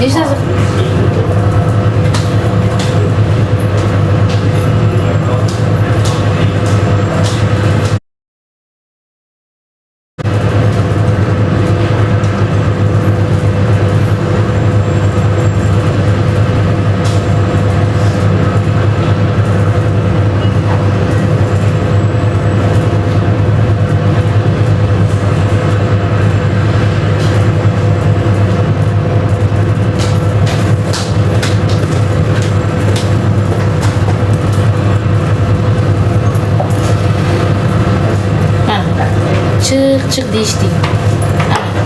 Hech narsa çık deyishdi.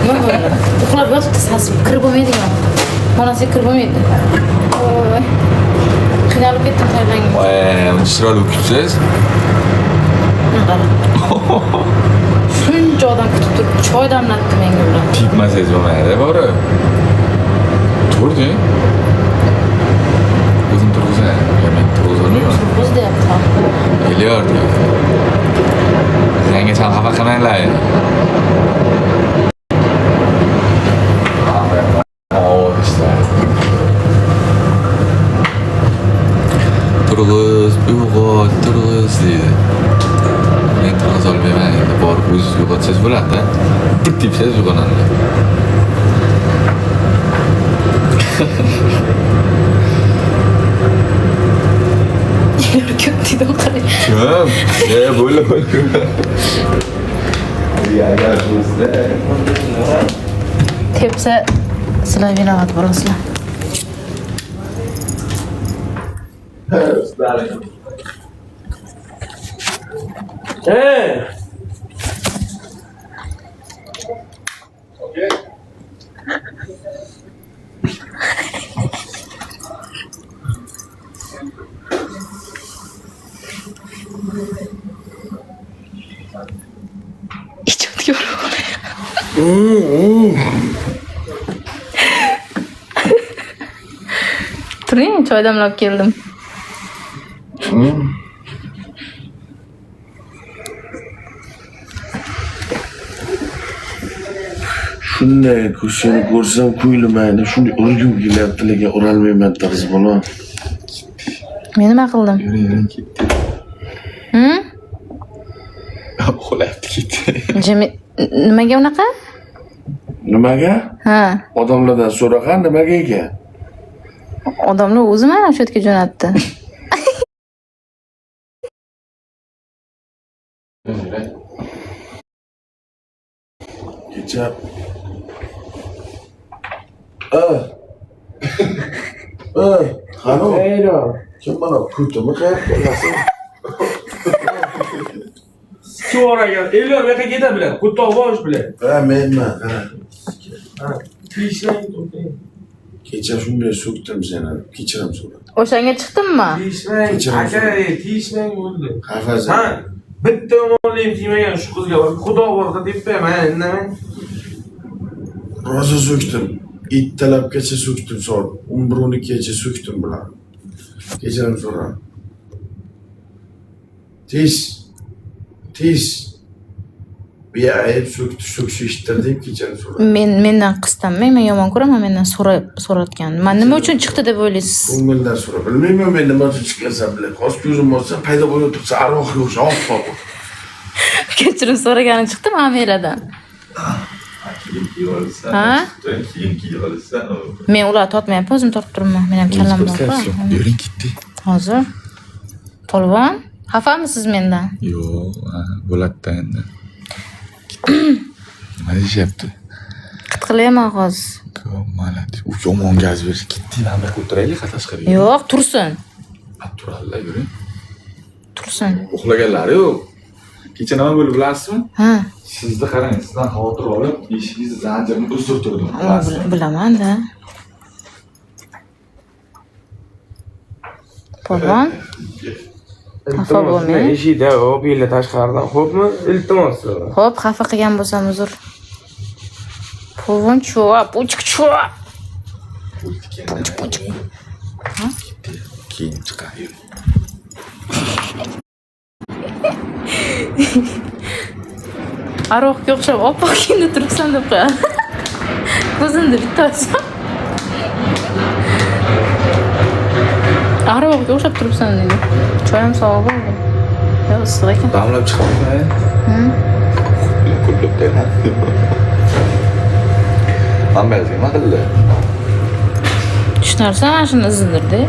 Nima bo'ldi? Uxlab yotibdi, sasi kirib bo'lmaydigan. Xonasiga kirib bo'lmaydi. Voy. Qiynalib ketdim tayyorlangan. Chiroyli kutsangiz. Shuncha odam kutib turib, choy damlatdi menga ular. Tegmasangiz bo'lmaydi, bori. Turding. O'zim turg'izay. Men turg'izolmayman. Turg'iz deyapti. Eliyor deyapti. Yangi chan xafa qilmanglar. Turg'iz, uyg'ot, turg'iz deydi. Men turg'iz olmayman. Endi borib o'zingiz uyg'otsangiz bo'ladi-da. Bir tepsangiz uyg'onadi. Ko'p dedim qarang. Kim? Bo'ldi. Tepsa sizlar vinoat bo'lasizlar. İçiyor. Turing, choy damlab keldim. Shunday seni ko'rsam ko'nglim shunday urgim kelyapti, lekin urolmayman tarz bola. Men nima qildim? Yuring ketdi. Uxlayapti ketdi. Jimi nimaga unaqa? Nimaga? Ha, Odamlardan so'ragan nimaga ekan? odamlar o'zi meni o'sha yerga jo'natdi. Kecha Qani? Kim mana kutimi qayerda? So'ragan. Elyor bu yoqqa keta bilan, Qutoq bosh bilan. Menman, qara. Tishlang. Kecha shunday so'kdim seni. Kechirim so'radim. O'shanga chiqdimmi? Tishlang. Kechirim Aka, tishlang bo'ldi. Xafasan. Ha, bitta omonlayim tiymagan shu qizga. Xudo borda debman, mana indamang. Rosa so'kdim. Ittalabgacha so'kdim soat 11-12gacha so'kdim bular. Kechirim so'radim. Tez. Bir ayıp so'kish eshittirdim, kechirim so'radim. Mendan qistamang, men yomon ko'raman mendan so'ratgan. Men nima uchun chiqdi deb o'ylaysiz? Ko'ngildan so'ra. Bilmayman men nima uchun chiqarsam bilan. Qo'sh ko'zim bo'lsa paydo bo'lib tursa arvoh yo'q, oppoq. Kechirim so'ragani chiqdi Amiradan. Ha? Men ular totmayapman, o'zim tortib turibman. Men ham kallam bor. Yuring ketdi. Hozir. Polvon, xafamisiz mendan? Yo'q, bo'ladi endi. Nima deyapti? Qitqilayman hozir. Maladi. U yomon gaz berish. Ketdi, mana bu o'tiraylik, tashqariga. Yo'q, tursin. Turadilar, yuring. Tursin. Uxlaganlari yo'q. Kecha nima bo'ldi bilasizmi? Ha, Sizni qarang, sizdan xavotir olib, eshingizni zanjirni uzdirtirdim. bilaman-da. Polvon, xafa bo'lmang. Eshikda opinglar tashqaridan, xo'pmi? Iltimos. Xo'p, xafa qilgan bo'lsam uzr. Polvon cho'p, uchiq cho'p. Keyin chiqar. Aroqqa o'xshab oppoq kiyimda turibsan deb qo'yadi. Ko'zimni bitta ochsam. Ag'riboqqa o'xshab turibsan dedi. Choyim sovuq bo'ldi. Yo, issiq ekan. Damlab chiqdingmi? Kulib beradi. Hamma nima qildi? Tushunarsan, mana shuni izidirdi.